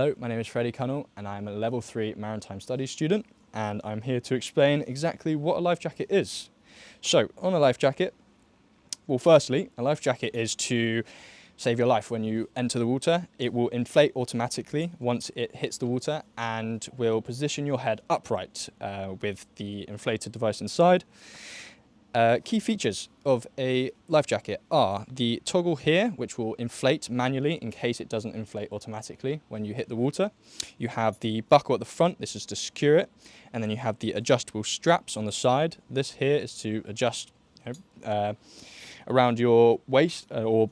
Hello, my name is Freddie Cunnell and I'm a Level 3 Maritime Studies student, and I'm here to explain exactly what a life jacket is. So, on a life jacket, well, firstly, a life jacket is to save your life when you enter the water. It will inflate automatically once it hits the water and will position your head upright with the inflated device inside. Key features of a life jacket are the toggle here, which will inflate manually in case it doesn't inflate automatically when you hit the water. You have the buckle at the front, this is to secure it, and then you have the adjustable straps on the side. This here is to adjust around your waist or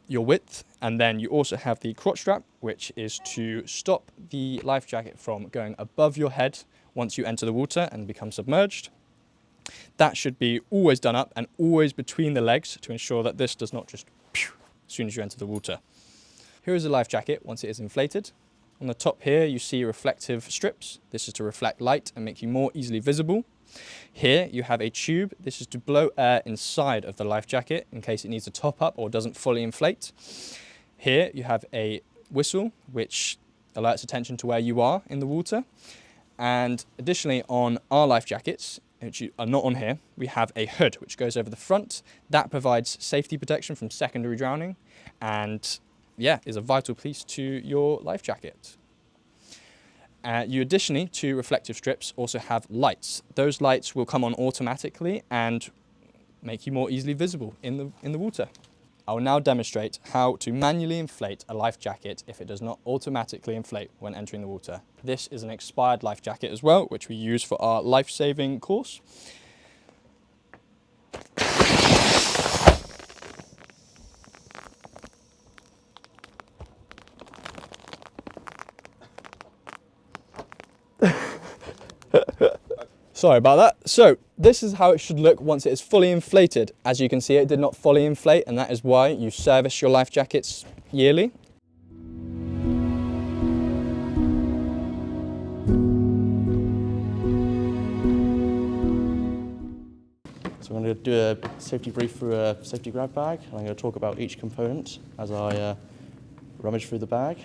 your width, and then you also have the crotch strap, which is to stop the life jacket from going above your head once you enter the water and become submerged. That should be always done up and always between the legs to ensure that this does not just as soon as you enter the water. Here is a life jacket once it is inflated. On the top here you see reflective strips. This is to reflect light and make you more easily visible. Here you have a tube. This is to blow air inside of the life jacket in case it needs to top up or doesn't fully inflate. Here you have a whistle which alerts attention to where you are in the water. And additionally, on our life jackets, which are not on here, we have a hood which goes over the front. That provides safety protection from secondary drowning and is a vital piece to your life jacket. You additionally, to reflective strips, also have lights. Those lights will come on automatically and make you more easily visible in the water. I will now demonstrate how to manually inflate a life jacket if it does not automatically inflate when entering the water. This is an expired life jacket as well, which we use for our life-saving course. Sorry about that. So this is how it should look once it is fully inflated. As you can see, it did not fully inflate, and that is why you service your life jackets yearly. So I'm going to do a safety brief through a safety grab bag, and I'm going to talk about each component as I rummage through the bag.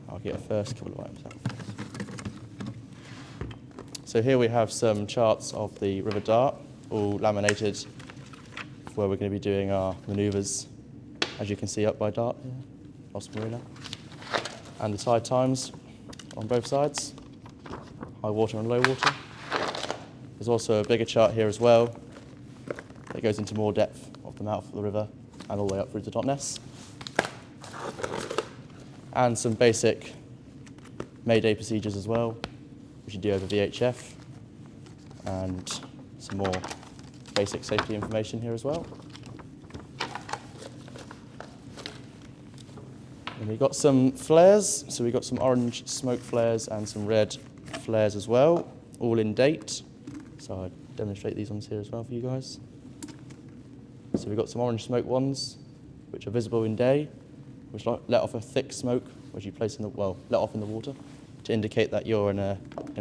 I'll get a first couple of items out. So here we have some charts of the River Dart, all laminated, where we're going to be doing our manoeuvres, as you can see up by Dart here, Lost Marina, and the tide times on both sides, high water and low water. There's also a bigger chart here as well that goes into more depth of the mouth of the river and all the way up through to Totnes. And some basic Mayday procedures as well, which you do over VHF, and some more basic safety information here as well. And we've got some flares, so we've got some orange smoke flares and some red flares as well, all in date. So I'll demonstrate these ones here as well for you guys. So we've got some orange smoke ones, which are visible in day, which let off a thick smoke, which you place in the, let off in the water to indicate that you're in a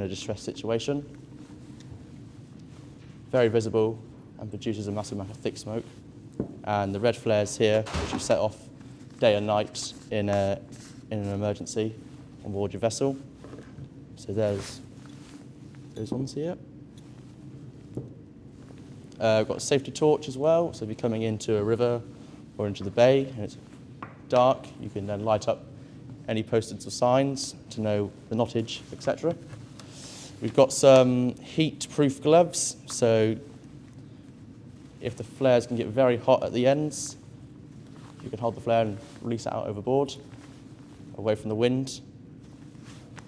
distressed situation. Very visible and produces a massive amount of thick smoke. And the red flares here, which you set off day and night in an emergency on board your vessel. So there's those ones here. We've got a safety torch as well, so if you're coming into a river or into the bay and it's dark, you can then light up any posters or signs to know the knottage, etc. We've got some heat-proof gloves, so if the flares can get very hot at the ends, you can hold the flare and release it out overboard, away from the wind.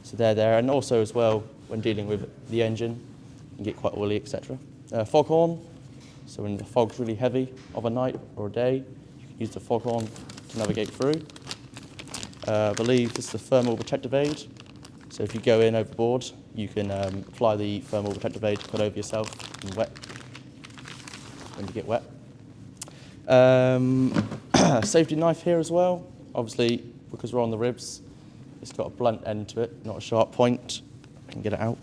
So they're there, and also as well, when dealing with the engine, you can get quite oily, etc. Foghorn, so when the fog's really heavy of a night or a day, you can use the foghorn to navigate through. I believe this is the thermal protective aid, so if you go in overboard, you can apply the thermal protective aid to put over yourself when you get wet. Safety knife here as well, obviously because we're on the ribs, it's got a blunt end to it, not a sharp point. I can get it out.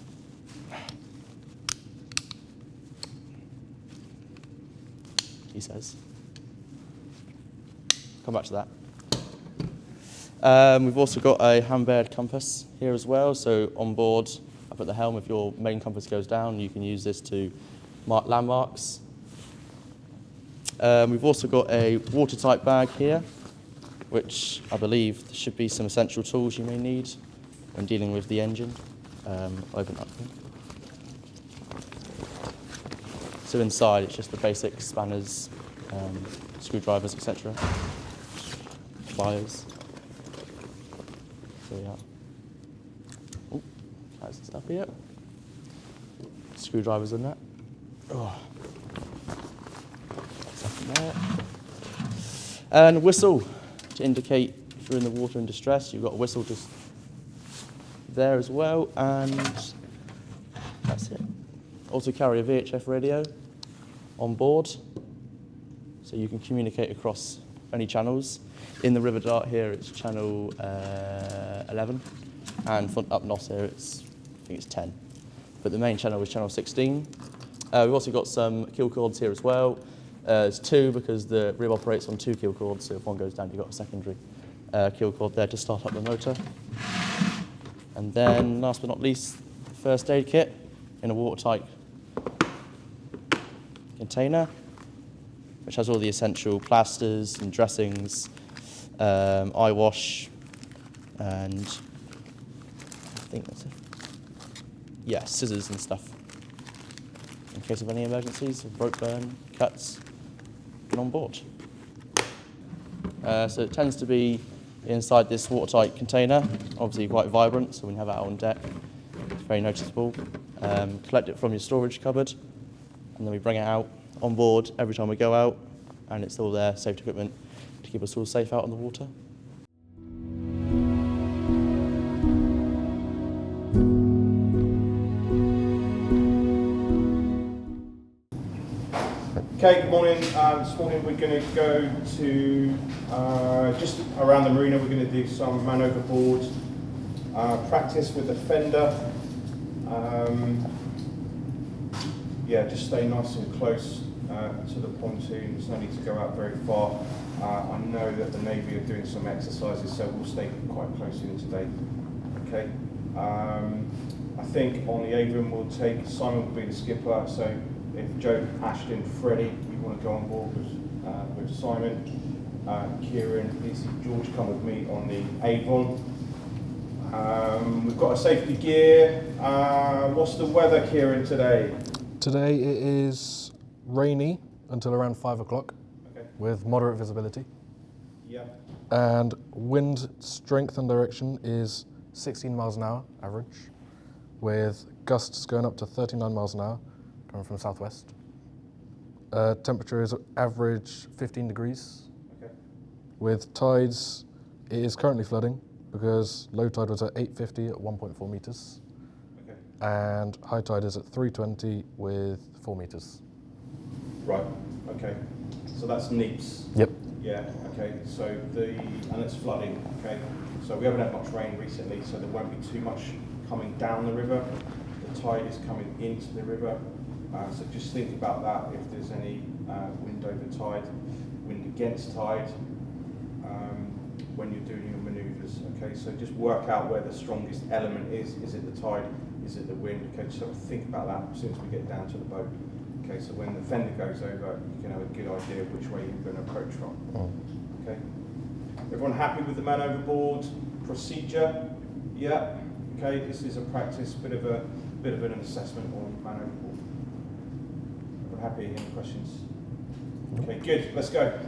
He says. Come back to that. We've also got a hand-beared compass here as well. So on board, up at the helm, if your main compass goes down, you can use this to mark landmarks. We've also got a watertight bag here, which I believe should be some essential tools you may need when dealing with the engine. Open that thing. So inside, it's just the basic spanners, screwdrivers, etc. Pliers. So yeah. Oh, that's the stuff here. Screwdrivers in that. Oh. Stuff in there. And a whistle to indicate if you're in the water in distress. You've got a whistle just there as well, and that's it. Also carry a VHF radio on board, so you can communicate across any channels. In the River Dart here, it's channel 11, and up Noss here, I think it's 10. But the main channel is channel 16. We've also got some keel cords here as well. It's 2 because the rib operates on 2 keel cords, so if one goes down, you've got a secondary keel cord there to start up the motor. And then, last but not least, first aid kit in a watertight container, which has all the essential plasters and dressings, eye wash, and I think that's it. Yeah, scissors and stuff in case of any emergencies, rope burn, cuts, and on board. So it tends to be inside this watertight container, obviously quite vibrant, so when you have it out on deck, it's very noticeable. Collect it from your storage cupboard, and then we bring it out on board every time we go out, and it's all there, safety equipment, to keep us all safe out on the water. Okay, good morning. This morning we're going to go to, just around the marina, we're going to do some man overboard practice with the fender. Yeah, just stay nice and close to the pontoon. There's no need to go out very far. I know that the Navy are doing some exercises, so we'll stay quite close in today. Okay. I think on the Avon we'll take, Simon will be the skipper, so if Joe, Ashton, Freddie, you want to go on board with Simon, Kieran, Izzy, George come with me on the Avon. We've got a safety gear. What's the weather, Kieran, today? Today it is rainy until around 5 o'clock, Okay. with moderate visibility. Yeah. And wind strength and direction is 16 miles an hour average, with gusts going up to 39 miles an hour, coming from southwest. Temperature is average 15 degrees. Okay. With tides, it is currently flooding because low tide was at 850 at 1.4 meters. Okay. And high tide is at 320 with 4 meters. Right. Okay. So that's Neeps. Yep. Yeah. Okay. So and it's flooding. Okay. So we haven't had much rain recently, so there won't be too much coming down the river. The tide is coming into the river. So just think about that if there's any wind over tide, wind against tide when you're doing your manoeuvres. Okay, so just work out where the strongest element is. Is it the tide? Is it the wind? Okay, just sort of think about that as soon as we get down to the boat. Okay, so when the fender goes over, you can have a good idea of which way you're going to approach from. Okay, everyone happy with the man overboard procedure? Yeah. Okay, this is a practice, bit of an assessment on man overboard. Everyone happy? Any questions? Okay, good. Let's go.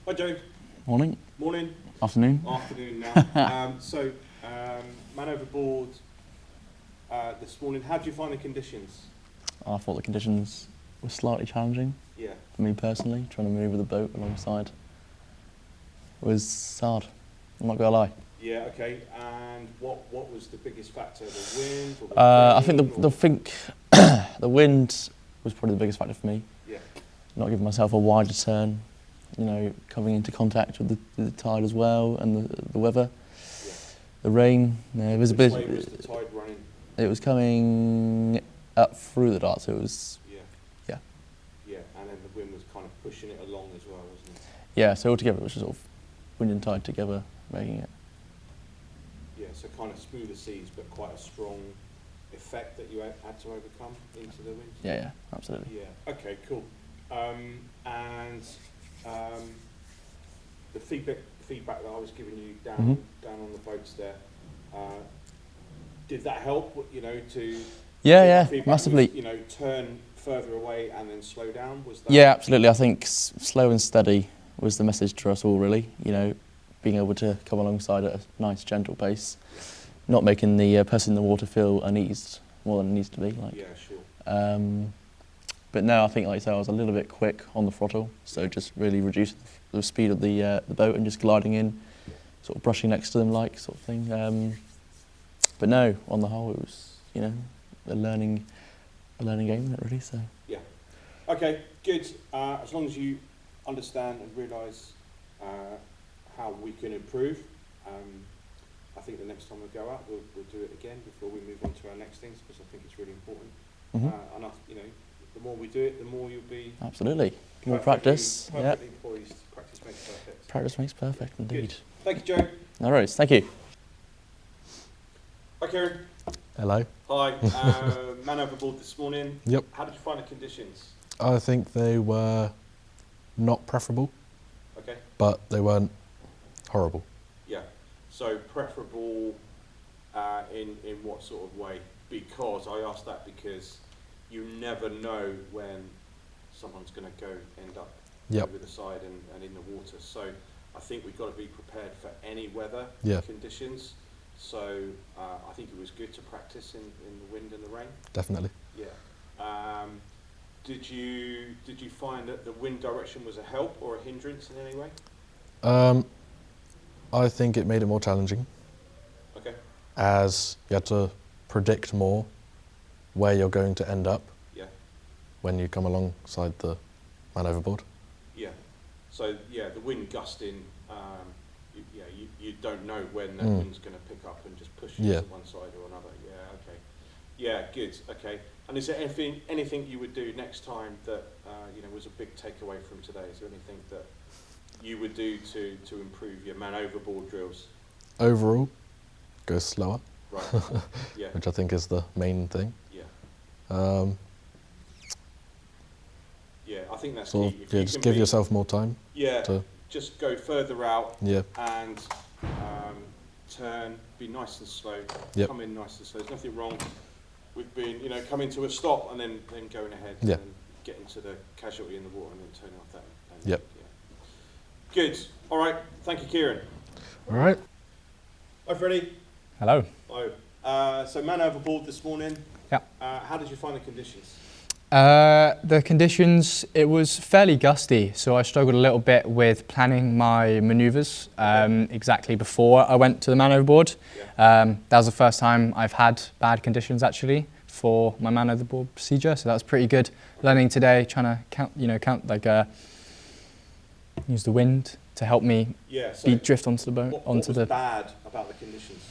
Hi Joe. Morning. Morning. Afternoon. Afternoon now. Man overboard this morning. How do you find the conditions? I thought the conditions were slightly challenging Yeah. for me personally, trying to manoeuvre the boat alongside. It was hard, I'm not going to lie. Yeah, okay. And what was the biggest factor? The wind or the I think rain, the or- think the wind was probably the biggest factor for me. Yeah. Not giving myself a wider turn, you know, coming into contact with the tide as well, and the weather. Yeah. The rain, it was Which a bit. way was the tide running? It was coming up through the dart, so it was. Yeah. Yeah. Yeah, and then the wind was kind of pushing it along as well, wasn't it? Yeah, so altogether it was just sort of wind and tide together making it. Yeah, so kind of smoother seas, but quite a strong effect that you had to overcome into the wind. Yeah, absolutely. Yeah. Okay. Cool. And the feedback that I was giving you down on the boats there, did that help? You know, to Yeah, feedback massively. Was, you know, turn further away and then slow down. Was that? Yeah, absolutely. I think slow and steady was the message to us all, really. You know, being able to come alongside at a nice, gentle pace, not making the person in the water feel uneased more than it needs to be. Like. Yeah, sure. But no, I think, like I said, I was a little bit quick on the throttle, so just really reduced the speed of the boat and just gliding in, sort of brushing next to them, like sort of thing. But no, on the whole, it was, you know, a learning game, isn't it, really? So. Yeah. Okay, good. As long as you understand and realise how we can improve, I think the next time we go out, we'll do it again before we move on to our next things, because I think it's really important. And you know, the more we do it, the more you'll be Absolutely. More perfectly- practice. Yeah. perfectly poised. Practice makes perfect. Practice makes perfect, indeed. Good. Thank you, Joe. No worries. Thank you. Hi, Kieran. Hello. Hi. Man overboard this morning. Yep. How did you find the conditions? I think they were not preferable, Okay. but they weren't horrible. Yeah. So preferable in what sort of way? Because I asked that because you never know when someone's going to end up Yep. over the side and in the water. So I think we've got to be prepared for any weather Yeah. conditions. So I think it was good to practice in the wind and the rain. Definitely. Yeah. Did you find that the wind direction was a help or a hindrance in any way? I think it made it more challenging, Okay. as you had to predict more where you're going to end up Yeah. when you come alongside the man overboard. Yeah. So yeah, the wind gusting. You don't know when that Mm. wind's going to pick up and just push you Yeah. to one side or another. Yeah. Okay. Yeah. Good. Okay. And is there anything you would do next time that was a big takeaway from today? Is there anything that you would do to improve your man overboard drills? Overall, go slower, Right. Yeah. which I think is the main thing. Yeah. Yeah. I think that's So key. If yeah, you just can give be- yourself more time Yeah. to, Just go further out. yeah, And turn, be nice and slow, Yep. come in nice and slow. There's nothing wrong with being, coming to a stop and then going ahead Yeah. and getting to the casualty in the water and then turning off that. Yep. Yeah. Good. All right. Thank you, Kieran. all right. Hi, Freddie. Hello. Hi. So man overboard this morning. Yeah. How did you find the conditions? The conditions, it was fairly gusty, so I struggled a little bit with planning my manoeuvres exactly before I went to the man overboard. Yeah. That was the first time I've had bad conditions actually for my man overboard procedure, so that was pretty good. Learning today, trying to count use the wind to help me Yeah. So drift onto the boat. what was bad about the conditions?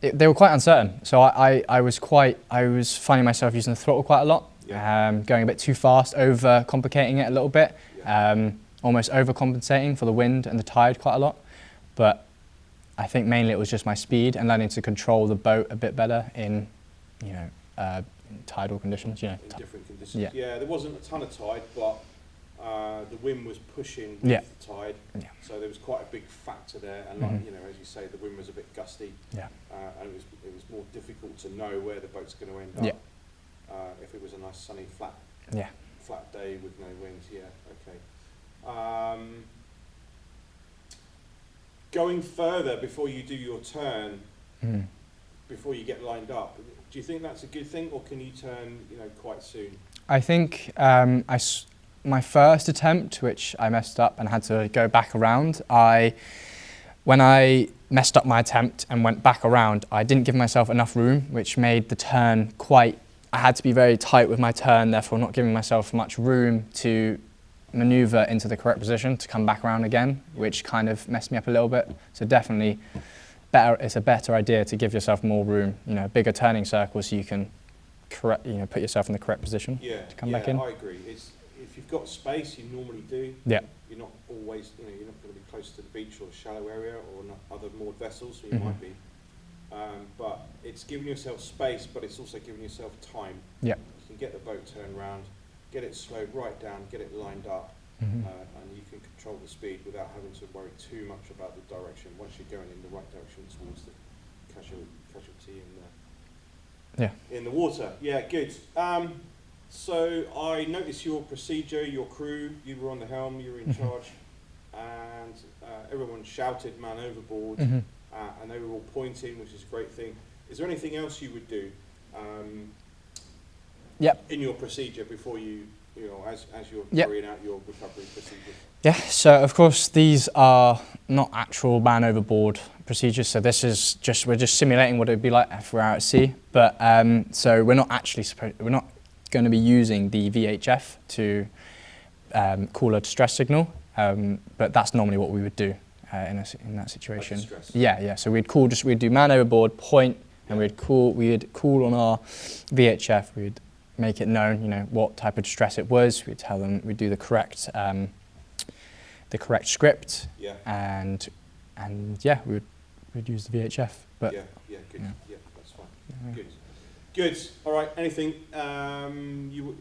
They were quite uncertain, so I was finding myself using the throttle quite a lot, Yeah. going a bit too fast, over complicating it a little bit, Yeah. almost overcompensating for the wind and the tide quite a lot. But I think mainly it was just my speed and learning to control the boat a bit better in tidal conditions. In different conditions. Yeah. Yeah. There wasn't a ton of tide, but the wind was pushing with Yeah. the tide. Yeah. So there was quite a big factor there, and as you say, the wind was a bit gusty, Yeah. and it was more difficult to know where the boat's going to end Yeah. up. If it was a nice sunny flat day with no wind, okay. Going further before you do your turn, before you get lined up, do you think that's a good thing, or can you turn quite soon? I think my first attempt, which I messed up and had to go back around, I when I messed up my attempt and went back around, I didn't give myself enough room, which made the turn I had to be very tight with my turn, therefore not giving myself much room to maneuver into the correct position to come back around again, which kind of messed me up a little bit. So definitely it's a better idea to give yourself more room, a bigger turning circle so you can put yourself in the correct position to come back in. I agree. If you've got space, you normally do. Yeah. You're not always, you're not going to be close to the beach or a shallow area or other moored vessels, so you might be. But it's giving yourself space, but it's also giving yourself time. Yeah. You can get the boat turned round, get it slowed right down, get it lined up, and you can control the speed without having to worry too much about the direction once you're going in the right direction towards the casualty in the water. Yeah, good. So I noticed your procedure, your crew, you were on the helm, you were in charge, and everyone shouted man overboard, and they were all pointing, which is a great thing. Is there anything else you would do in your procedure before as you're carrying out your recovery procedures? Yeah, so of course these are not actual man overboard procedures, so this is we're just simulating what it would be like if we're out at sea, but so we're not going to be using the VHF to call a distress signal, but that's normally what we would do in that situation. Yeah. So we'd do man overboard, point, and we'd call on our VHF. We'd make it known, what type of distress it was. We'd tell them we'd do the correct script, and we'd use the VHF. But good. Yeah, that's fine. Good. All right. Anything you're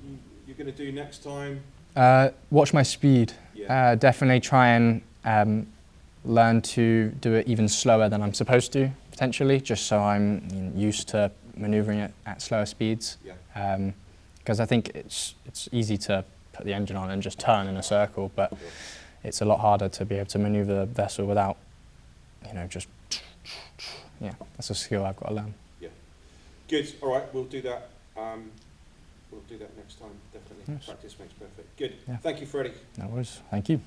going to do next time? Watch my speed. Yeah. Definitely try and learn to do it even slower than I'm supposed to, potentially, just so I'm used to manoeuvring it at slower speeds. Yeah. Because I think it's easy to put the engine on and just turn in a circle, but it's a lot harder to be able to manoeuvre the vessel without, that's a skill I've got to learn. Yeah. Good. All right. We'll do that. We'll do that next time. Definitely. Yes. Practice makes perfect. Good. Yeah. Thank you, Freddie. No worries. Thank you.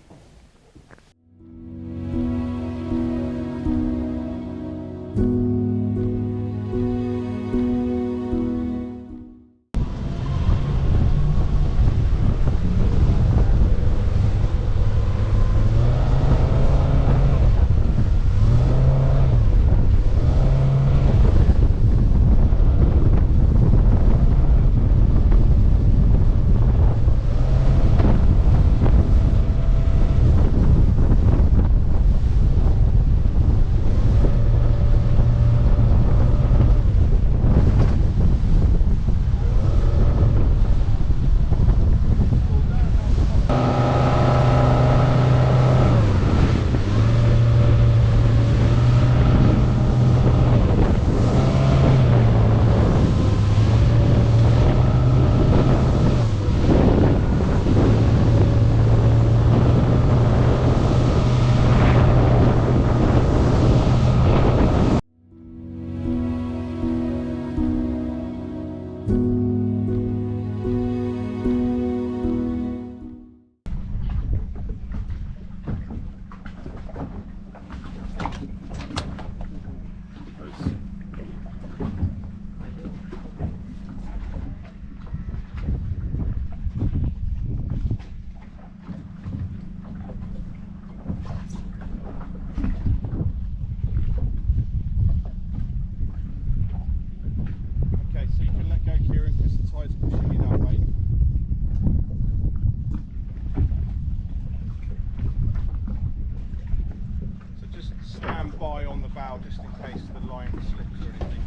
Just in case the line slips or anything.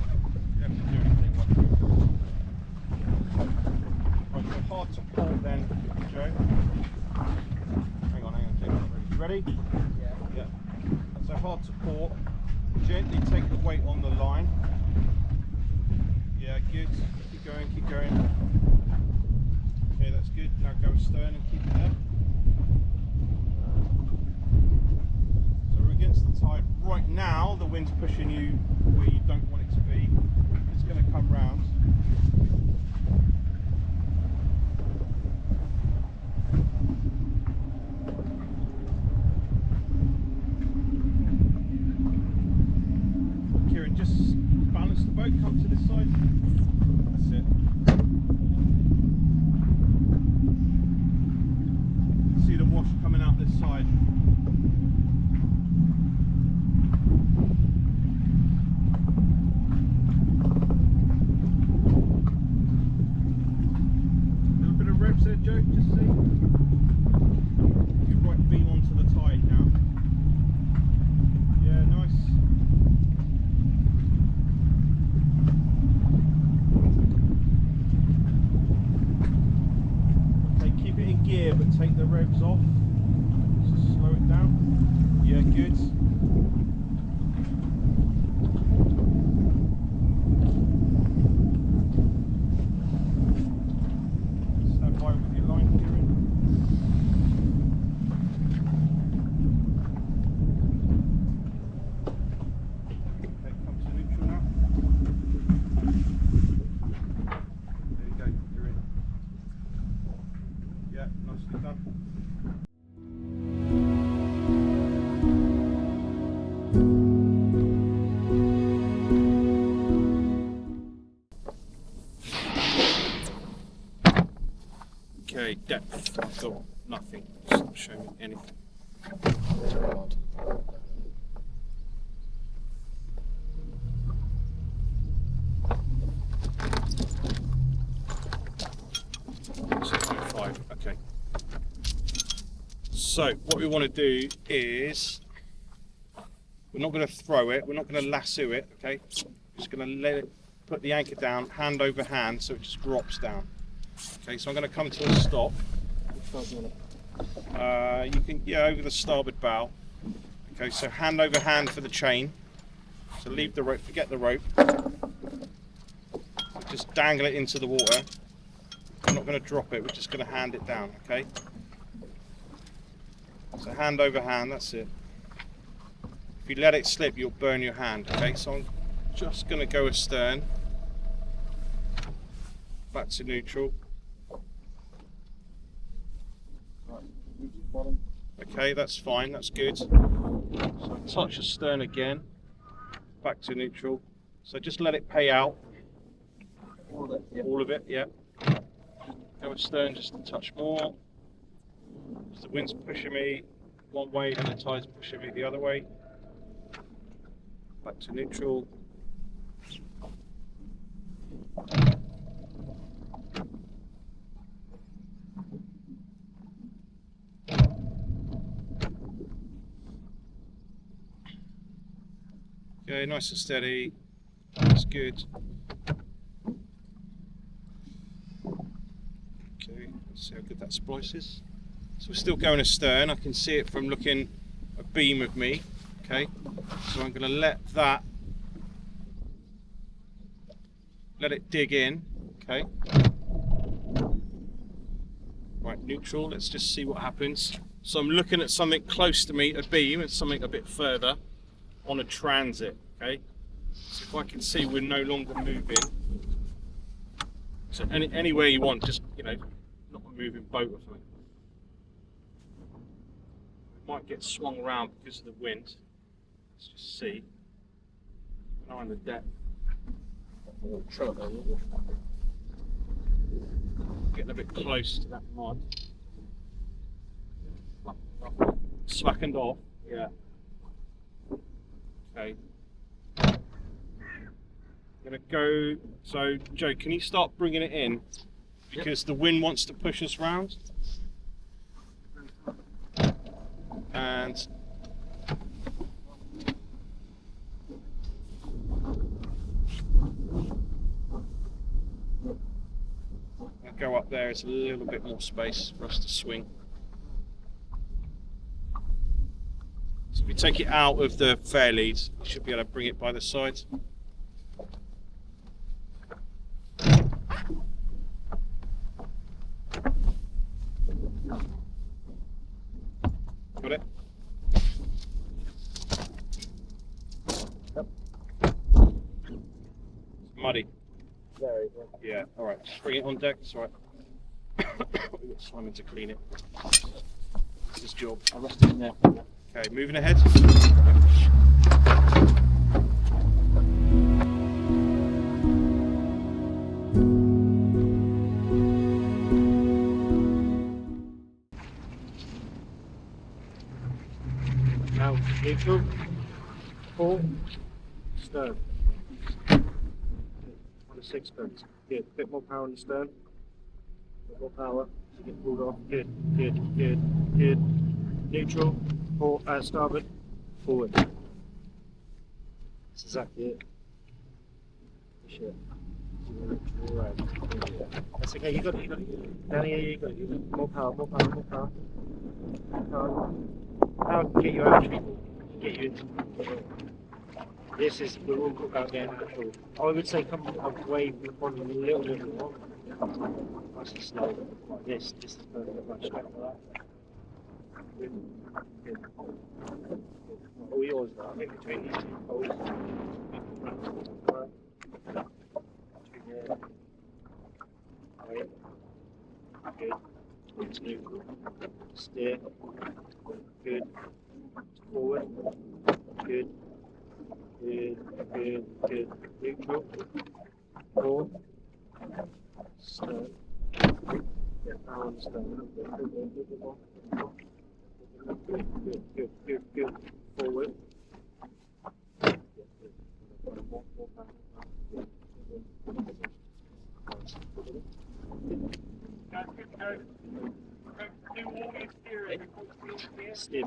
You don't have to do anything. Right, so hard to pull then, Joe. Hang on, Jake. Ready? Yeah. So hard to pull. Gently take the weight on the line. Yeah, good. Keep going. Okay, that's good. Now go astern and keep it there. Against the tide right now, the wind's pushing you where you don't want it to be. It's going to come round. water, Joe, just see. Your right beam onto the tide now. Yeah, nice. Okay, keep it in gear, but take the revs off. Just slow it down. Yeah, good. Stand by with your line gearing. Okay, come to neutral now. There you go, you're in. Yeah, nicely done. Okay, depth. I've got nothing. It's not showing me anything. Okay. So what we want to do is we're not going to throw it. We're not going to lasso it. Okay. We're just going to let it put the anchor down, hand over hand, so it just drops down. Okay. So I'm going to come to a stop. You can over the starboard bow. Okay. So hand over hand for the chain. So leave the rope. Forget the rope. Just dangle it into the water. I'm not going to drop it, we're just going to hand it down, okay? So hand over hand, that's it. If you let it slip, you'll burn your hand, okay? So I'm just going to go astern. Back to neutral. Okay, that's fine, that's good. So touch astern again. Back to neutral. So just let it pay out. All of it, yeah. Go astern just a touch more. So the wind's pushing me one way and the tide's pushing me the other way. Back to neutral. Okay, nice and steady. That's good. Okay, let's see how good that splice is. So we're still going astern. I can see it from looking abeam of me. Okay, so I'm going to let it dig in. Okay. Right, neutral. Let's just see what happens. So I'm looking at something close to me abeam and something a bit further on a transit. Okay. So if I can see we're no longer moving. So anywhere you want, just not a moving boat or something. It might get swung around because of the wind. Let's just see. Now on the deck. Getting a bit close to that mud. Slackened off. Yeah. Okay. I'm gonna go. So, Joe, can you start bringing it in? Because the wind wants to push us round. And I'll go up there. It's a little bit more space for us to swing. So if we take it out of the fair lead, you should be able to bring it by the sides. Got it? Yep. It's muddy. Very, Yeah, alright. Just bring it on deck, it's alright. We've got Simon to clean it. It's his job. I'll rest it in there. Okay, moving ahead. Now, neutral, full, stern. On a sixpence. Yeah, a bit more power on the stern. More power. You get pulled off. Good, good, good, good. Neutral. Starboard. Forward. That's exactly it. Shit. Right. That's okay. You got it. You got it. Down here, you got it. You got it. More power. More power. More power. More power. Power can get you out of trouble. Get you into. This is we're all about getting out of trouble. I would say come away from the pond a little bit more. Nice and slow. Like this. This is perfect. Right, straight like that. Good. Good. All yours now. In between these two poles. Between there. Right. Good. It's neutral. Steer. Good. Forward. Good. Good. Good. Good. Neutral. Four. Stern. Get power on the stern. Good. Good. Good. Good. Good. Forward. Steer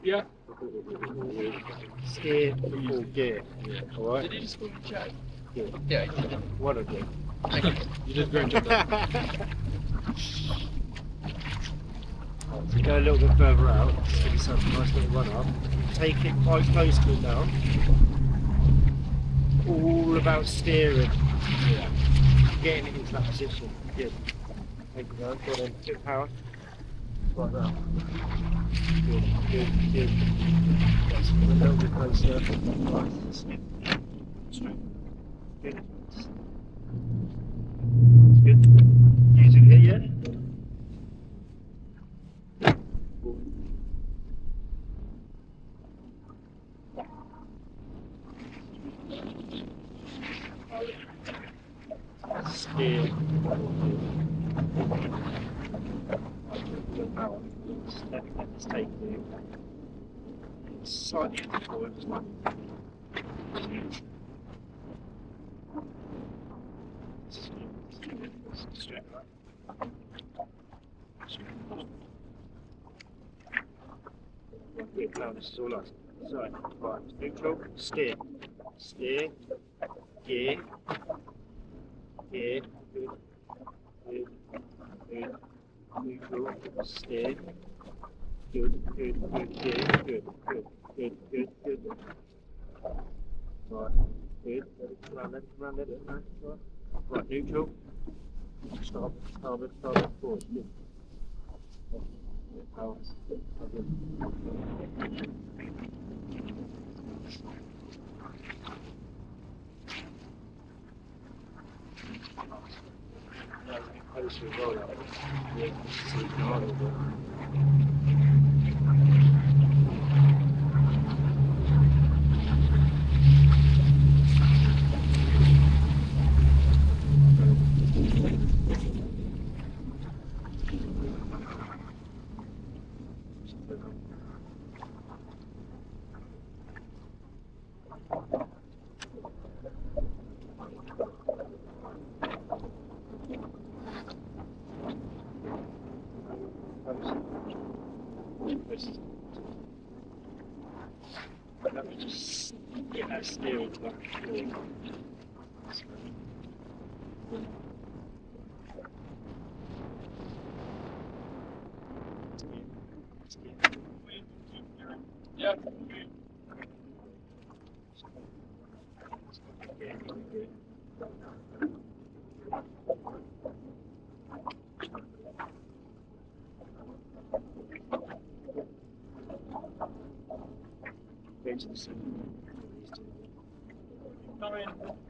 Yeah. Steer for full gear. Alright? Did you just call me Joe? Yeah. Yeah, you did. One of them. You did a great job there. So go a little bit further out, give yourself a nice little run up. Take it quite close to it now. All about steering. Yeah. Getting it into that position. Good. Take it down, go on, good power. Like that. Good, good, good. That's a little bit closer. Right, snip. Straight. Good. Good. Using it yet? Steer. Good power. Let's take it. Slightly forward. Straight right. Good, now this is all us. So, right, neutral, steer. Steer, gear, gear, good, good, good, neutral, steer, good, good, good, gear, good, good, good, good, good. Right, good, round it, right. Right, neutral, stop, starboard, forward, good. Power, good. Closer as well, yeah, so you can hold it. Let me just get that steering back. Yeah. Go to the center. Come in.